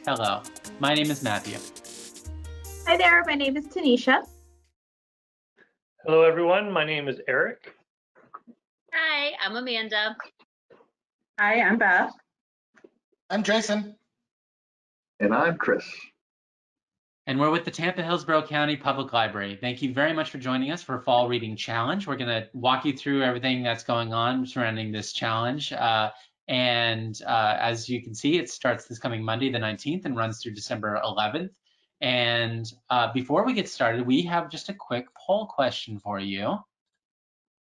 Hello, my name is Matthew. Hi there, my name is Tanisha. Hello, everyone. My name is Eric. Hi, I'm Amanda. Hi, I'm Beth. I'm Jason. And I'm Chris. And we're with the Tampa-Hillsborough County Public Library. Thank you very much for joining us for Fall Reading Challenge. We're going to walk you through everything that's going on surrounding this challenge. As you can see, it starts this coming Monday, the 19th, and runs through December 11th. And before we get started, we have just a quick poll question for you,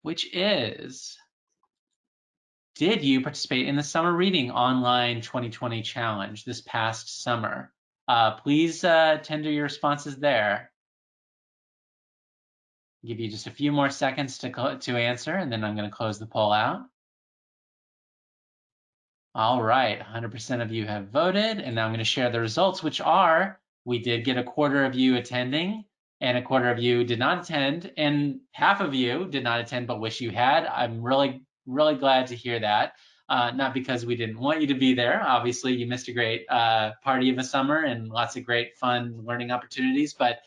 which is, did you participate in the Summer Reading Online 2020 Challenge this past summer? Please tender your responses there. Give you just a few more seconds to answer, and then I'm going to close the poll out. All right, 100% of you have voted, and now I'm going to share the results, which are, we did get a quarter of you attending, and a quarter of you did not attend, and half of you did not attend but wish you had. I'm really glad to hear that. Not because we didn't want you to be there. Obviously, you missed a great party of a summer and lots of great fun learning opportunities, but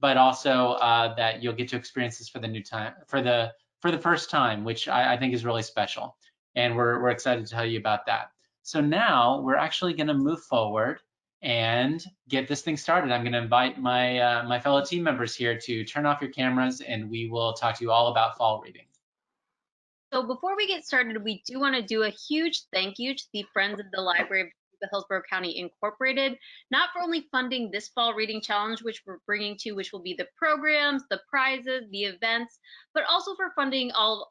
also that you'll get to experience this for the first time, which I think is really special. And we're excited to tell you about that. So now we're actually going to move forward and get this thing started. I'm going to invite my fellow team members here to turn off your cameras, and we will talk to you all about fall reading. So before we get started, we do want to do a huge thank you to the Friends of the Library of the Hillsborough County Incorporated, not for only funding this fall reading challenge, which we're bringing to, which will be the programs, the prizes, the events, but also for funding all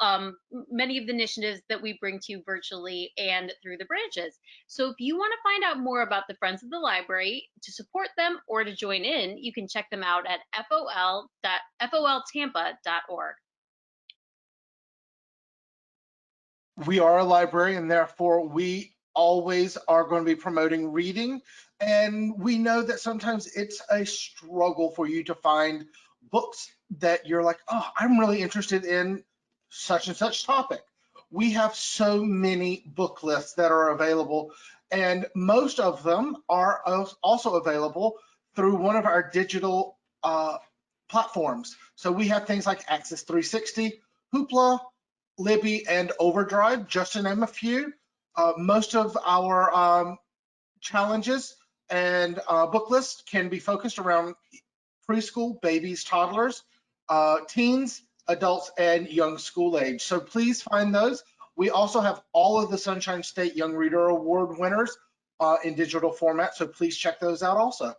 many of the initiatives that we bring to you virtually and through the branches. So if you want to find out more about the Friends of the Library, to support them or to join in, you can check them out at foltampa.org. We are a library, and therefore we always are going to be promoting reading. And we know that sometimes it's a struggle for you to find books that you're like, oh, I'm really interested in such and such topic. We have so many book lists that are available, and most of them are also available through one of our digital platforms. So we have things like Access 360, Hoopla, Libby, and Overdrive, just to name a few. Most of our challenges and book lists can be focused around preschool, babies, toddlers, teens, adults, and young school age. So please find those. We also have all of the Sunshine State Young Reader Award winners in digital format, so please check those out also.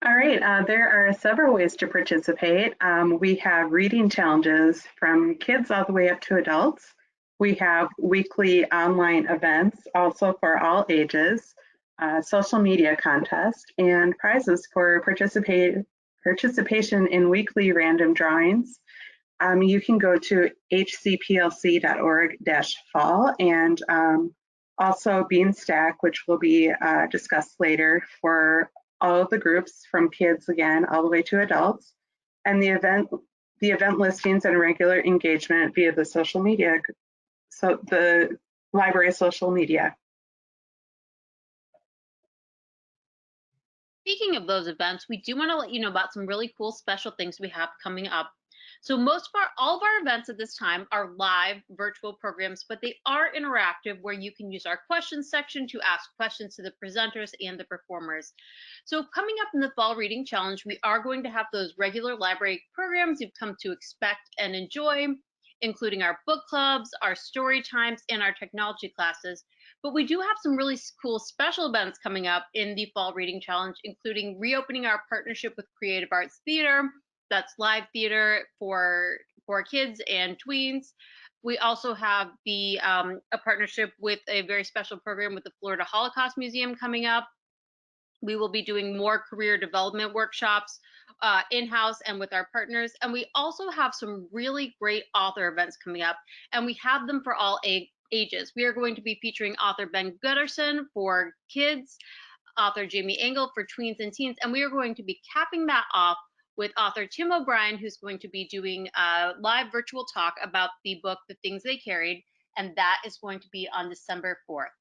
All right, there are several ways to participate. We have reading challenges from kids all the way up to adults. We have weekly online events also for all ages, social media contest, and prizes for participation in weekly random drawings. You can go to hcplc.org/fall and also Beanstack, which will be discussed later, for all of the groups from kids again all the way to adults, and the event listings and regular engagement via the social media, so the library social media. Speaking of those events, we do want to let you know about some really cool special things we have coming up. So all of our events at this time are live virtual programs, but they are interactive, where you can use our questions section to ask questions to the presenters and the performers. So coming up in the Fall Reading Challenge, we are going to have those regular library programs you've come to expect and enjoy, including our book clubs, our story times, and our technology classes. But we do have some really cool special events coming up in the Fall Reading Challenge, including reopening our partnership with Creative Arts Theater. That's live theater for kids and tweens. We also have a partnership with a very special program with the Florida Holocaust Museum coming up. We will be doing more career development workshops in-house and with our partners. And we also have some really great author events coming up, and we have them for all ages. We are going to be featuring author Ben Gutterson for kids, author Jamie Engel for tweens and teens, and we are going to be capping that off with author Tim O'Brien, who's going to be doing a live virtual talk about the book, The Things They Carried, and that is going to be on December 4th.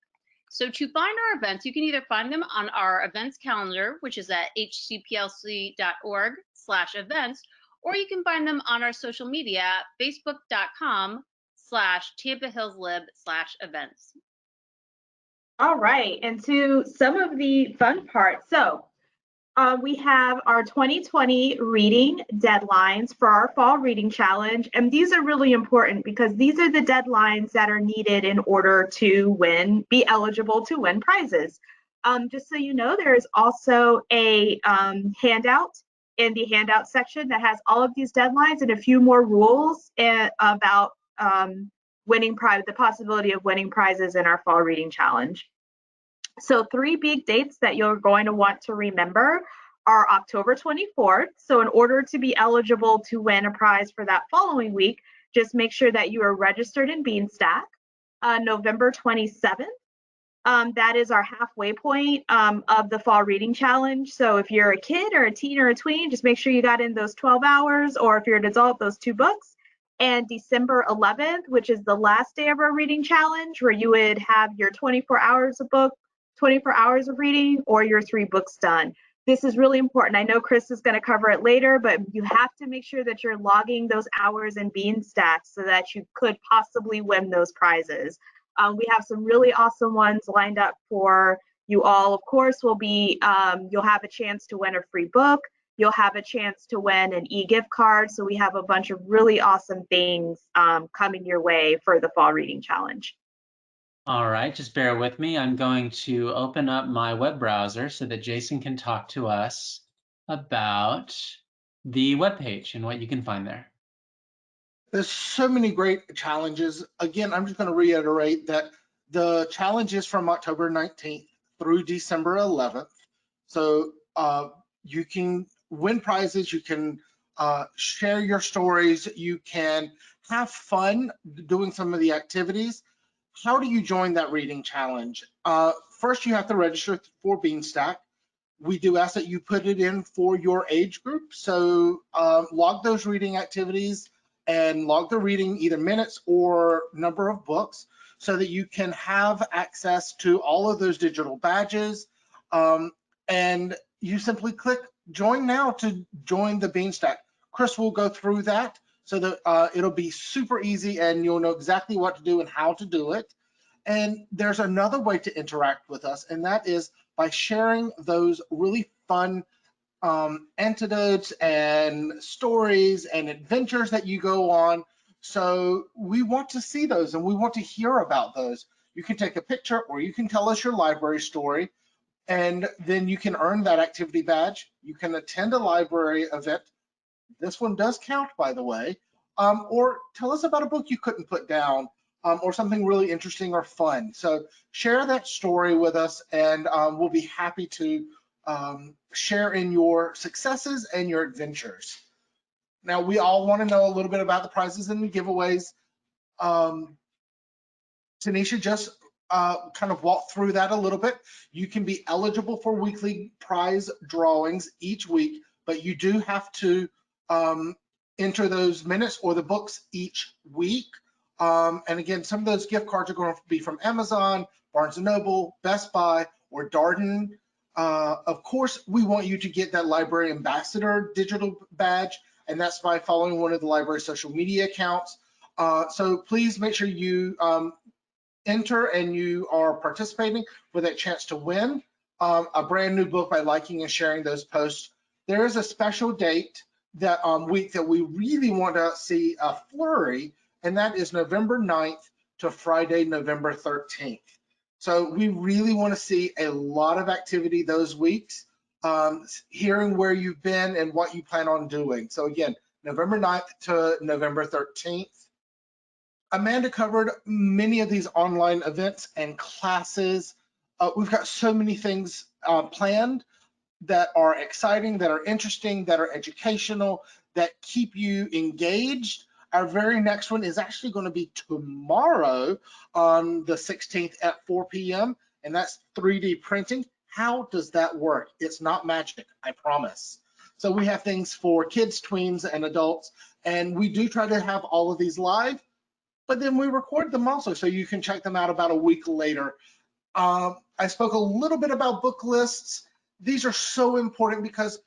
So to find our events, you can either find them on our events calendar, which is at hcplc.org/events, or you can find them on our social media, facebook.com/Tampa-Hillsborough/events. All right, and to some of the fun parts. So we have our 2020 reading deadlines for our fall reading challenge. And these are really important because these are the deadlines that are needed in order to be eligible to win prizes. Just so you know, there is also a handout in the handout section that has all of these deadlines and a few more rules about the possibility of winning prizes in our fall reading challenge. So 3 big dates that you're going to want to remember are October 24th. So in order to be eligible to win a prize for that following week, just make sure that you are registered in Beanstack. November 27th, that is our halfway point of the fall reading challenge. So if you're a kid or a teen or a tween, just make sure you got in those 12 hours, or if you're an adult, those 2 books. And December 11th, which is the last day of our reading challenge, where you would have your 24 hours of reading or your 3 books done. This is really important. I know Chris is going to cover it later, but you have to make sure that you're logging those hours in Beanstack so that you could possibly win those prizes. We have some really awesome ones lined up for you all. Of course, you'll have a chance to win a free book. You'll have a chance to win an e-gift card. So we have a bunch of really awesome things coming your way for the fall reading challenge. All right, just bear with me. I'm going to open up my web browser so that Jason can talk to us about the webpage and what you can find there. There's so many great challenges. Again, I'm just going to reiterate that the challenge is from October 19th through December 11th. So you can win prizes, you can share your stories, you can have fun doing some of the activities. How do you join that reading challenge? First, you have to register for Beanstack. We do ask that you put it in for your age group. So log those reading activities and log the reading, either minutes or number of books, so that you can have access to all of those digital badges. And you simply click join now to join the Beanstack. Chris will go through that so that it'll be super easy and you'll know exactly what to do and how to do it. And there's another way to interact with us, and that is by sharing those really fun anecdotes and stories and adventures that you go on. So we want to see those and we want to hear about those. You can take a picture or you can tell us your library story, and then you can earn that activity badge. You can attend a library event. This one does count, by the way. Or tell us about a book you couldn't put down, or something really interesting or fun. So share that story with us, and we'll be happy to share in your successes and your adventures. Now, we all want to know a little bit about the prizes and the giveaways. Tanisha just kind of walked through that a little bit. You can be eligible for weekly prize drawings each week, but you do have to enter those minutes or the books each week. And again, some of those gift cards are going to be from Amazon, Barnes & Noble, Best Buy, or Darden. Of course, we want you to get that Library Ambassador digital badge, and that's by following one of the library social media accounts. So please make sure you enter and you are participating for that chance to win a brand new book by liking and sharing those posts. There is a special date that week that we really want to see a flurry, and that is November 9th to Friday, November 13th. So we really want to see a lot of activity those weeks, hearing where you've been and what you plan on doing. So again, November 9th to November 13th. Amanda covered many of these online events and classes. We've got so many things planned that are exciting, that are interesting, that are educational, that keep you engaged. Our very next one is actually going to be tomorrow on the 16th at 4 p.m. and that's 3D printing. How does that work? It's not magic, I promise. So we have things for kids, tweens, and adults, and we do try to have all of these live, but then we record them also so you can check them out about a week later. I spoke a little bit about book lists. These are so important because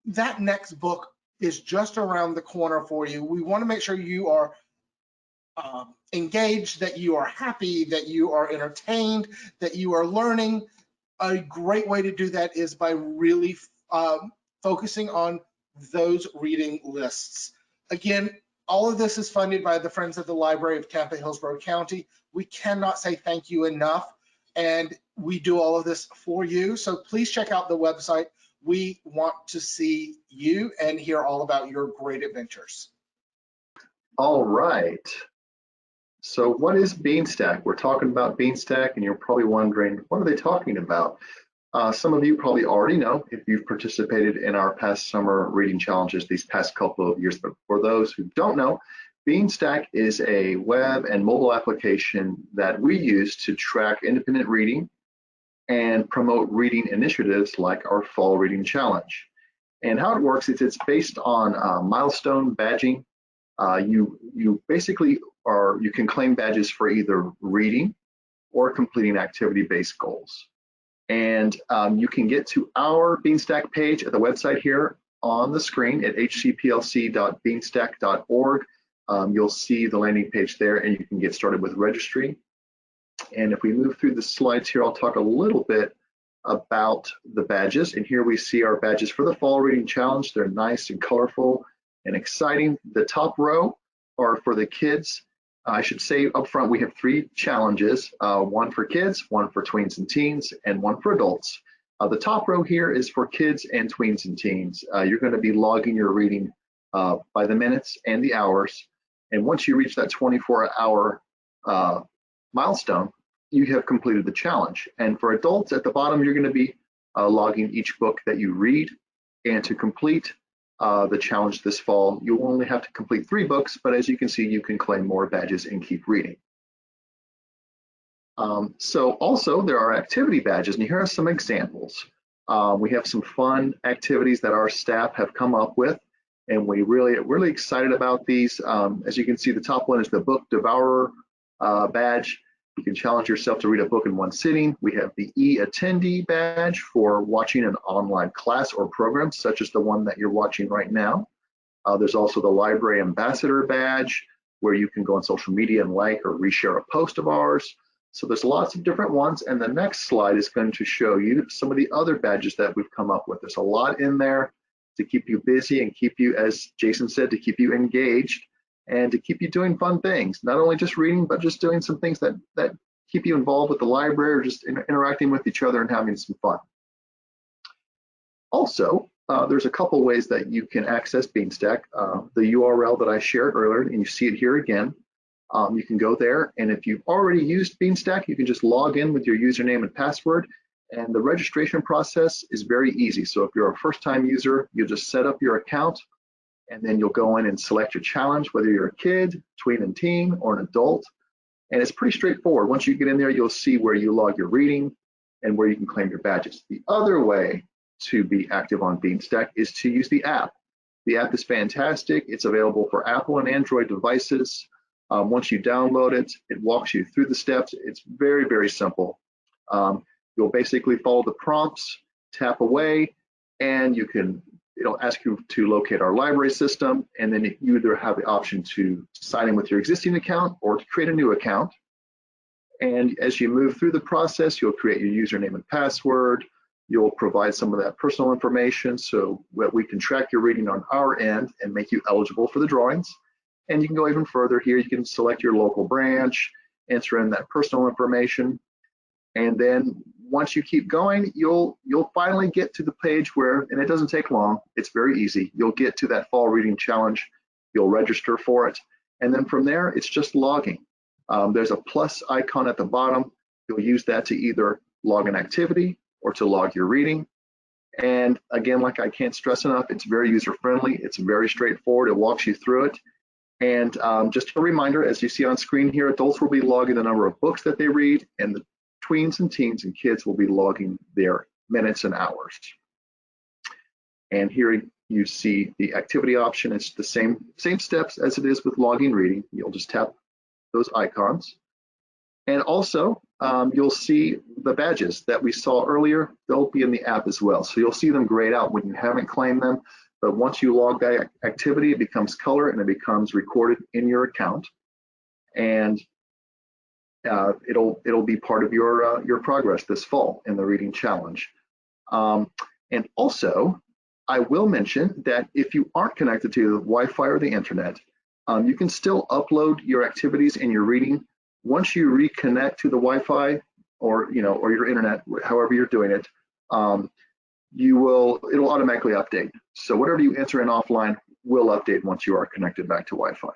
that next book is just around the corner for you. We want to make sure you are engaged, that you are happy, that you are entertained, that you are learning. A great way to do that is by really focusing on those reading lists. Again, all of this is funded by the Friends of the Library of Tampa-Hillsborough County. We cannot say thank you enough, and we do all of this for you. So please check out the website. We want to see you and hear all about your great adventures. All right. So what is Beanstack? We're talking about Beanstack, and you're probably wondering, what are they talking about? Some of you probably already know if you've participated in our past summer reading challenges these past couple of years, but for those who don't know, Beanstack is a web and mobile application that we use to track independent reading and promote reading initiatives like our Fall Reading Challenge. And how it works is it's based on milestone badging. You basically you can claim badges for either reading or completing activity-based goals. And you can get to our Beanstack page at the website here on the screen at hcplc.beanstack.org. You'll see the landing page there, and you can get started with registry. And if we move through the slides here, I'll talk a little bit about the badges. And here we see our badges for the Fall Reading Challenge. They're nice and colorful and exciting. The top row are for the kids. I should say up front, we have 3 challenges, one for kids, one for tweens and teens, and one for adults. The top row here is for kids and tweens and teens. You're going to be logging your reading by the minutes and the hours. And once you reach that 24-hour milestone, you have completed the challenge. And for adults at the bottom, you're going to be logging each book that you read. And to complete the challenge this fall, you'll only have to complete 3 books, but as you can see, you can claim more badges and keep reading. So also there are activity badges, and here are some examples. We have some fun activities that our staff have come up with, and we're really excited about these. As you can see, the top one is the Book Devourer badge. You can challenge yourself to read a book in one sitting. We have the e-attendee badge for watching an online class or program, such as the one that you're watching right now. There's also the library ambassador badge, where you can go on social media and like or reshare a post of ours. So there's lots of different ones, and the next slide is going to show you some of the other badges that we've come up with. There's a lot in there to keep you busy and keep you, as Jason said, to keep you engaged and to keep you doing fun things, not only just reading, but just doing some things that keep you involved with the library, or just interacting with each other and having some fun. Also, there's a couple ways that you can access Beanstack. The URL that I shared earlier, and you see it here again, you can go there, and if you've already used Beanstack, you can just log in with your username and password, and the registration process is very easy. So if you're a first-time user, you'll just set up your account, and then you'll go in and select your challenge, whether you're a kid, tween and teen, or an adult. And it's pretty straightforward. Once you get in there, you'll see where you log your reading and where you can claim your badges. The other way to be active on Beanstack is to use the app. The app is fantastic. It's available for Apple and Android devices. Once you download it, it walks you through the steps. It's very, very simple. You'll basically follow the prompts, tap away, and it'll ask you to locate our library system, and then you either have the option to sign in with your existing account or to create a new account. And as you move through the process, you'll create your username and password. You'll provide some of that personal information so that we can track your reading on our end and make you eligible for the drawings. And you can go even further here. You can select your local branch, enter in that personal information, and then once you keep going, you'll finally get to the page where, and it doesn't take long, it's very easy. You'll get to that Fall Reading Challenge, you'll register for it, and then from there, it's just logging. There's a plus icon at the bottom. You'll use that to either log an activity or to log your reading. And again, like I can't stress enough, it's very user-friendly, it's very straightforward, it walks you through it. And just a reminder, as you see on screen here, adults will be logging the number of books that they read, and the tweens and teens and kids will be logging their minutes and hours. And here you see the activity option. It's the same steps as it is with logging reading. You'll just tap those icons. And also, you'll see the badges that we saw earlier. They'll be in the app as well. So you'll see them grayed out when you haven't claimed them. But once you log that activity, it becomes color and it becomes recorded in your account. And it'll be part of your progress this fall in the reading challenge. And also, I will mention that if you aren't connected to the Wi-Fi or the internet, you can still upload your activities and your reading. Once you reconnect to the Wi-Fi or your internet, however you're doing it, it'll automatically update. So whatever you enter in offline will update once you are connected back to Wi-Fi.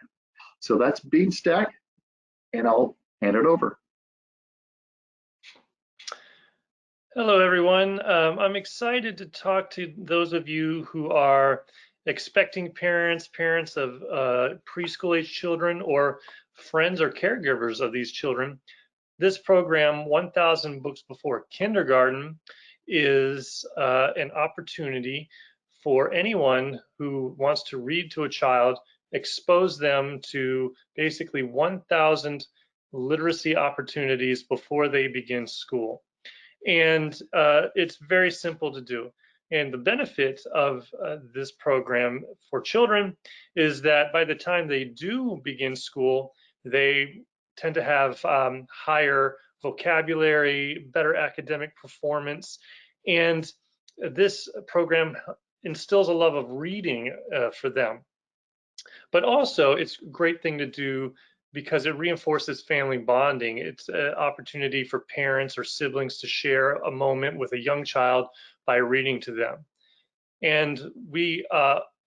So that's Beanstack, and I'll hand it over. Hello, everyone. I'm excited to talk to those of you who are expecting parents, parents of preschool age children, or friends or caregivers of these children. This program, 1,000 Books Before Kindergarten, is an opportunity for anyone who wants to read to a child, expose them to basically 1,000 literacy opportunities before they begin school. And it's very simple to do. And the benefit of this program for children is that by the time they do begin school, they tend to have higher vocabulary, better academic performance. And this program instills a love of reading for them. But also, it's a great thing to do because it reinforces family bonding. It's an opportunity for parents or siblings to share a moment with a young child by reading to them. And we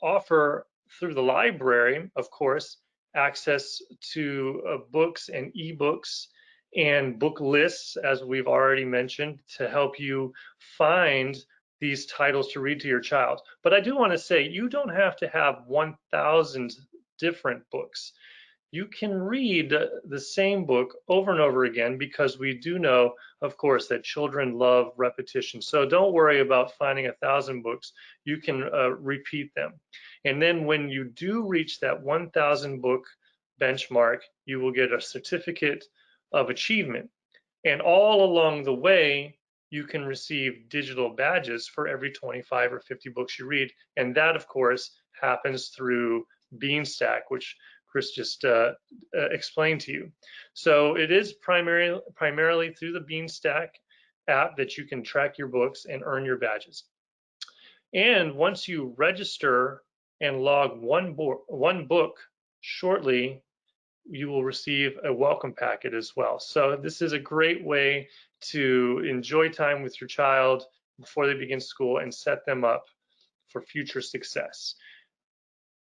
offer through the library, of course, access to books and ebooks and book lists, as we've already mentioned, to help you find these titles to read to your child. But I do want to say, you don't have to have 1,000 different books. You can read the same book over and over again, because we do know, of course, that children love repetition. So don't worry about finding 1,000 books. You can repeat them. And then when you do reach that 1,000 book benchmark, you will get a certificate of achievement. And all along the way, you can receive digital badges for every 25 or 50 books you read. And that, of course, happens through Beanstack, which Chris just explained to you. So it is primarily through the Beanstack app that you can track your books and earn your badges. And once you register and log one book shortly, you will receive a welcome packet as well. So this is a great way to enjoy time with your child before they begin school and set them up for future success.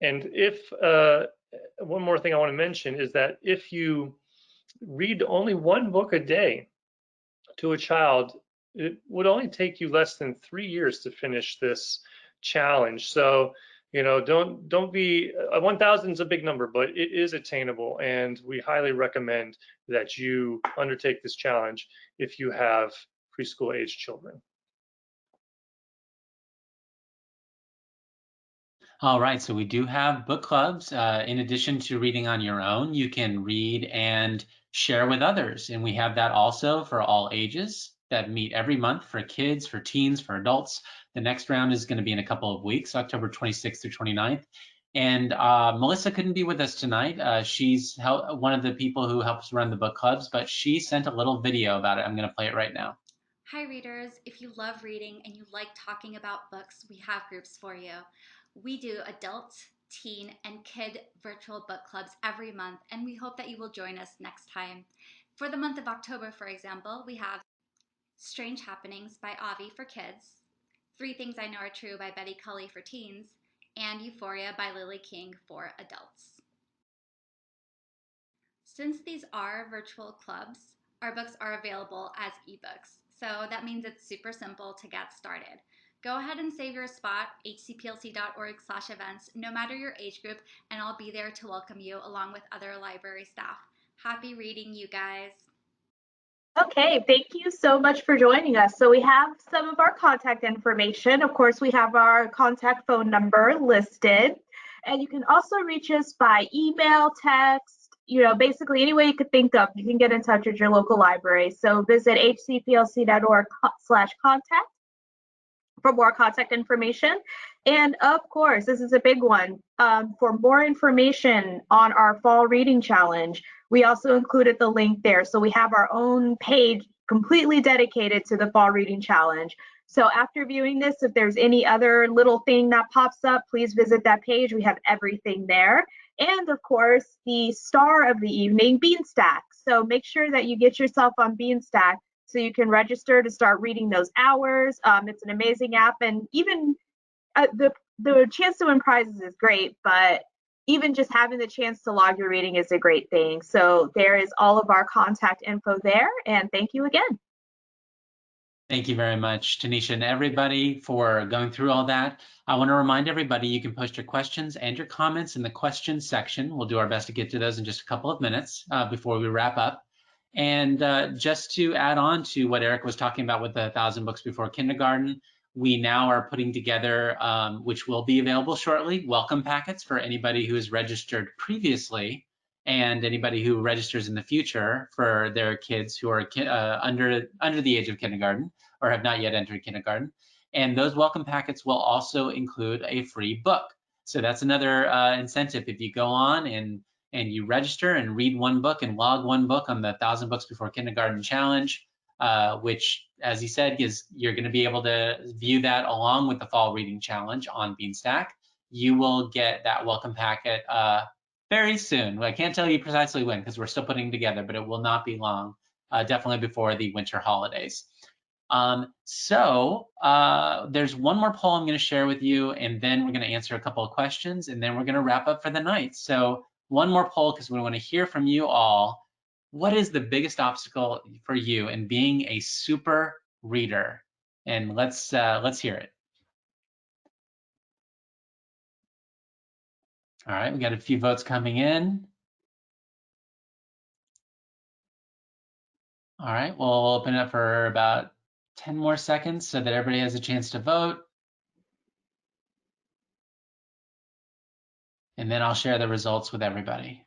And if one more thing I want to mention is that if you read only one book a day to a child, it would only take you less than 3 years to finish this challenge. So, don't be 1,000 is a big number, but it is attainable, and we highly recommend that you undertake this challenge if you have preschool age children. All right, so we do have book clubs. In addition to reading on your own, you can read and share with others. And we have that also for all ages that meet every month for kids, for teens, for adults. The next round is going to be in a couple of weeks, October 26th through 29th. And Melissa couldn't be with us tonight. She's one of the people who helps run the book clubs, but she sent a little video about it. I'm going to play it right now. Hi readers, if you love reading and you like talking about books, we have groups for you. We do adult, teen, and kid virtual book clubs every month, and we hope that you will join us next time. For the month of October, for example, we have Strange Happenings by Avi for kids, 3 Things I Know Are True by Betty Cully for teens, and Euphoria by Lily King for adults. Since these are virtual clubs, our books are available as ebooks, so that means it's super simple to get started. Go ahead and save your spot, hcplc.org/events, no matter your age group, and I'll be there to welcome you along with other library staff. Happy reading, you guys. Okay, thank you so much for joining us. So we have some of our contact information. Of course, we have our contact phone number listed, and you can also reach us by email, text, basically any way you could think of, you can get in touch with your local library. So visit hcplc.org/contact for more contact information. And of course, this is a big one. For more information on our fall reading challenge, we also included the link there. So we have our own page completely dedicated to the fall reading challenge. So after viewing this, if there's any other little thing that pops up, please visit that page. We have everything there. And of course, the star of the evening, Beanstack. So make sure that you get yourself on Beanstack so you can register to start reading those hours. It's an amazing app, and even the chance to win prizes is great, but even just having the chance to log your reading is a great thing. So there is all of our contact info there, and thank you again. Thank you very much, Tanisha, and everybody for going through all that. I want to remind everybody you can post your questions and your comments in the questions section. We'll do our best to get to those in just a couple of minutes before we wrap up. And just to add on to what Eric was talking about with the 1,000 Books Before Kindergarten, we now are putting together, which will be available shortly, welcome packets for anybody who is registered previously and anybody who registers in the future for their kids who are under the age of kindergarten or have not yet entered kindergarten. And those welcome packets will also include a free book. So that's another incentive. If you go on and you register and read one book and log one book on the 1,000 Books Before Kindergarten Challenge, which, as he said, you're going to be able to view that along with the Fall Reading Challenge on Beanstack. You will get that welcome packet very soon. I can't tell you precisely when because we're still putting it together, but it will not be long, definitely before the winter holidays. There's one more poll I'm going to share with you, and then we're going to answer a couple of questions, and then we're going to wrap up for the night. So one more poll because we want to hear from you all. What is the biggest obstacle for you in being a super reader? And let's hear it. All right, we got a few votes coming in. All right, we'll open it up for about 10 more seconds so that everybody has a chance to vote. And then I'll share the results with everybody.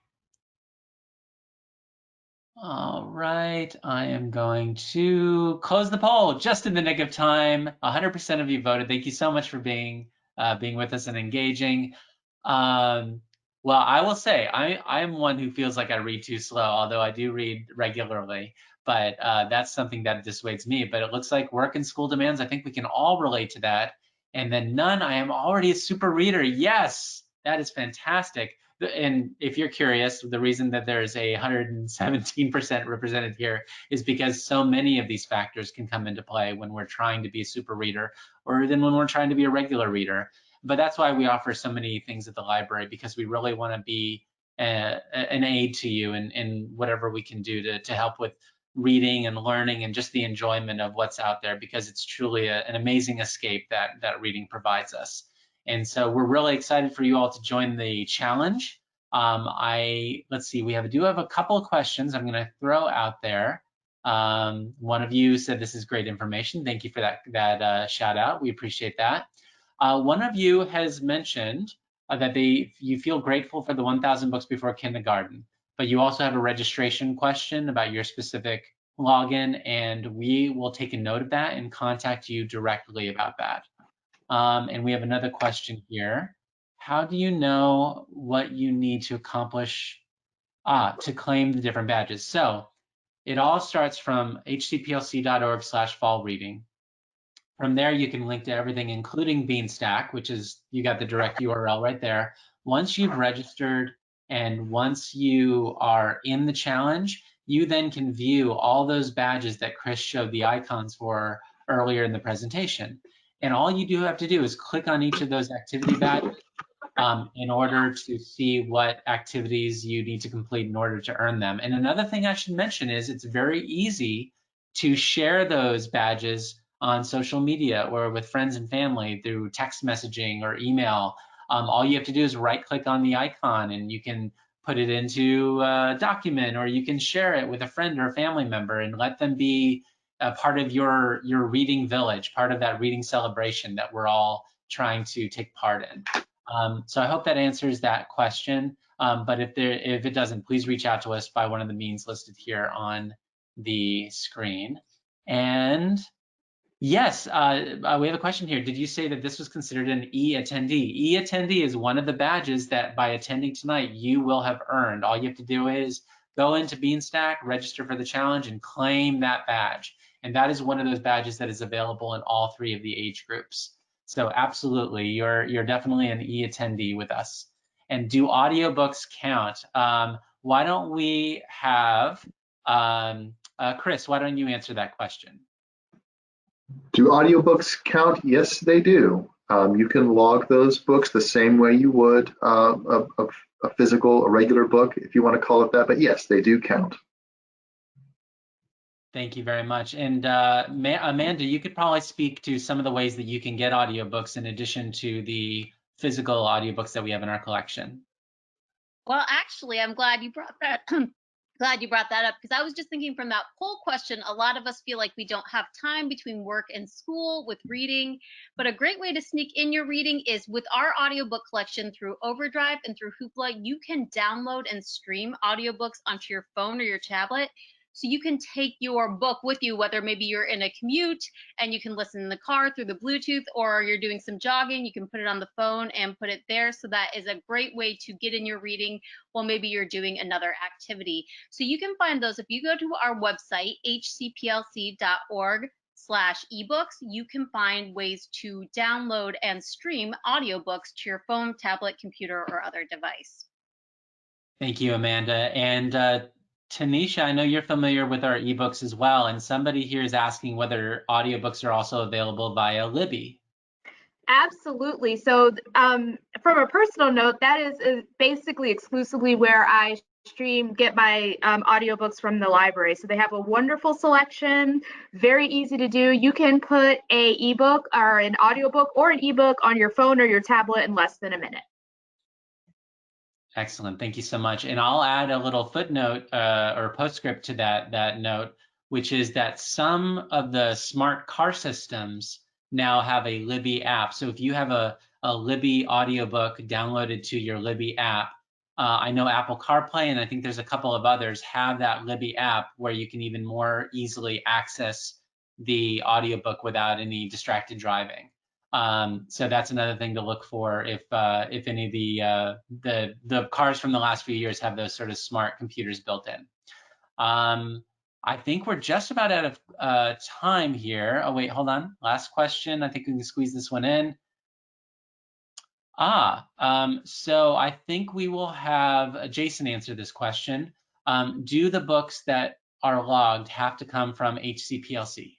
All right, I am going to close the poll just in the nick of time. 100% of you voted. Thank you so much for being with us and engaging. Well, I will say I'm one who feels like I read too slow, although I do read regularly. But that's something that dissuades me. But it looks like work and school demands, I think we can all relate to that. And then none, I am already a super reader. Yes, that is fantastic. And if you're curious, the reason that there's a 117% represented here is because so many of these factors can come into play when we're trying to be a super reader or then when we're trying to be a regular reader. But that's why we offer so many things at the library, because we really want to be an aid to you in whatever we can do to help with reading and learning and just the enjoyment of what's out there, because it's truly an amazing escape that reading provides us. And so we're really excited for you all to join the challenge. Let's see, we do have a couple of questions I'm going to throw out there. One of you said this is great information. Thank you for that shout out. We appreciate that. One of you has mentioned that you feel grateful for the 1,000 Books Before Kindergarten, but you also have a registration question about your specific login, and we will take a note of that and contact you directly about that. And we have another question here. How do you know what you need to accomplish to claim the different badges? So it all starts from hcplc.org/fall-reading. From there, you can link to everything, including Beanstack, which is, you got the direct URL right there. Once you've registered and once you are in the challenge, you then can view all those badges that Chris showed the icons for earlier in the presentation. And all you do have to do is click on each of those activity badges in order to see what activities you need to complete in order to earn them. And another thing I should mention is it's very easy to share those badges on social media or with friends and family through text messaging or email. All you have to do is right click on the icon and you can put it into a document, or you can share it with a friend or a family member and let them be a part of your reading village, part of that reading celebration that we're all trying to take part in. So I hope that answers that question. But if it doesn't, please reach out to us by one of the means listed here on the screen. And yes, we have a question here. Did you say that this was considered an e-attendee? E-attendee is one of the badges that by attending tonight, you will have earned. All you have to do is go into Beanstack, register for the challenge, and claim that badge. And that is one of those badges that is available in all 3 of the age groups. So absolutely, you're definitely an e-attendee with us. And do audiobooks count? Why don't we have, Chris, why don't you answer that question? Do audiobooks count? Yes, they do. You can log those books the same way you would a physical, a regular book, if you want to call it that. But yes, they do count. Thank you very much. And Amanda, you could probably speak to some of the ways that you can get audiobooks in addition to the physical audiobooks that we have in our collection. Well, actually, I'm glad you brought that. Glad you brought that up, because I was just thinking from that poll question, a lot of us feel like we don't have time between work and school with reading, but a great way to sneak in your reading is with our audiobook collection through Overdrive and through Hoopla. You can download and stream audiobooks onto your phone or your tablet. So you can take your book with you, whether maybe you're in a commute and you can listen in the car through the Bluetooth, or you're doing some jogging, you can put it on the phone and put it there. So that is a great way to get in your reading while maybe you're doing another activity. So you can find those if you go to our website, hcplc.org/ebooks. You can find ways to download and stream audiobooks to your phone, tablet, computer, or other device. Thank you, Amanda. And Tanisha, I know you're familiar with our ebooks as well, and somebody here is asking whether audiobooks are also available via Libby. Absolutely. So from a personal note, that is basically exclusively where I get my audiobooks from the library. So they have a wonderful selection, very easy to do. You can put a ebook or an audiobook or an ebook on your phone or your tablet in less than a minute. Excellent. Thank you so much. And I'll add a little footnote or postscript to that note, which is that some of the smart car systems now have a Libby app. So if you have a Libby audiobook downloaded to your Libby app, I know Apple CarPlay, and I think there's a couple of others, have that Libby app where you can even more easily access the audiobook without any distracted driving. So that's another thing to look for if any of the cars from the last few years have those sort of smart computers built in. I think we're just about out of time here. Oh wait, hold on. Last question. I think we can squeeze this one in. So I think we will have Jason answer this question. Do the books that are logged have to come from HCPLC?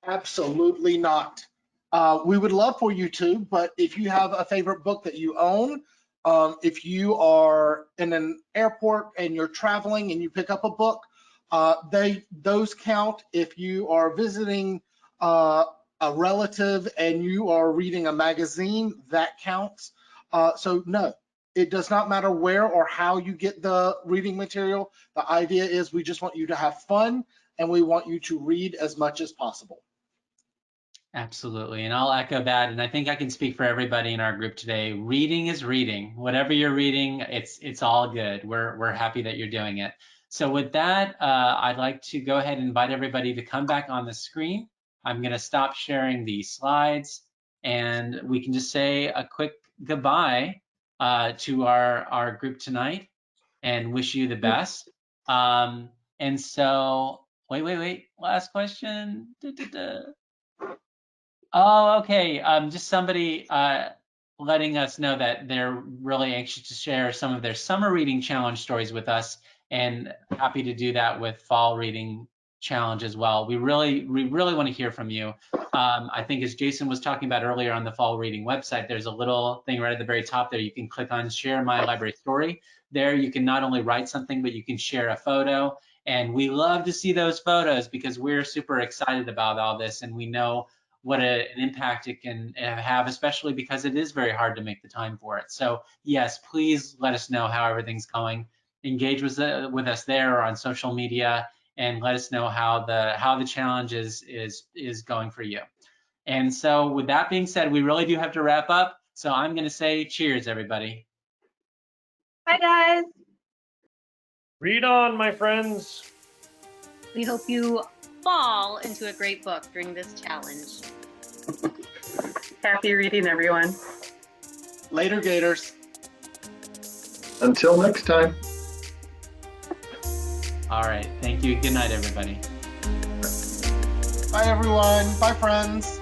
Absolutely not. We would love for you to, but if you have a favorite book that you own, if you are in an airport and you're traveling and you pick up a book, those count. If you are visiting a relative and you are reading a magazine, that counts. So no, it does not matter where or how you get the reading material. The idea is we just want you to have fun and we want you to read as much as possible. Absolutely, and I'll echo that, and I think I can speak for everybody in our group today. Reading is reading. Whatever you're reading, it's all good. We're happy that you're doing it. So with that, I'd like to go ahead and invite everybody to come back on the screen. I'm going to stop sharing the slides, and we can just say a quick goodbye to our group tonight, and wish you the best. And so, wait, last question. Oh, okay. Just somebody letting us know that they're really anxious to share some of their summer reading challenge stories with us, and happy to do that with fall reading challenge as well. We really want to hear from you. I think as Jason was talking about earlier on the fall reading website, there's a little thing right at the very top there. You can click on share my library story. There you can not only write something, but you can share a photo. And we love to see those photos because we're super excited about all this, and we know what an impact it can have, especially because it is very hard to make the time for it. So yes, please let us know how everything's going. Engage with us there or on social media, and let us know how the challenge is going for you. And so with that being said, we really do have to wrap up. So I'm going to say cheers, everybody. Bye, guys. Read on, my friends. We hope you fall into a great book during this challenge. Happy reading, everyone. Later, Gators. Until next time. All right. Thank you. Good night, everybody. Bye, everyone. Bye, friends.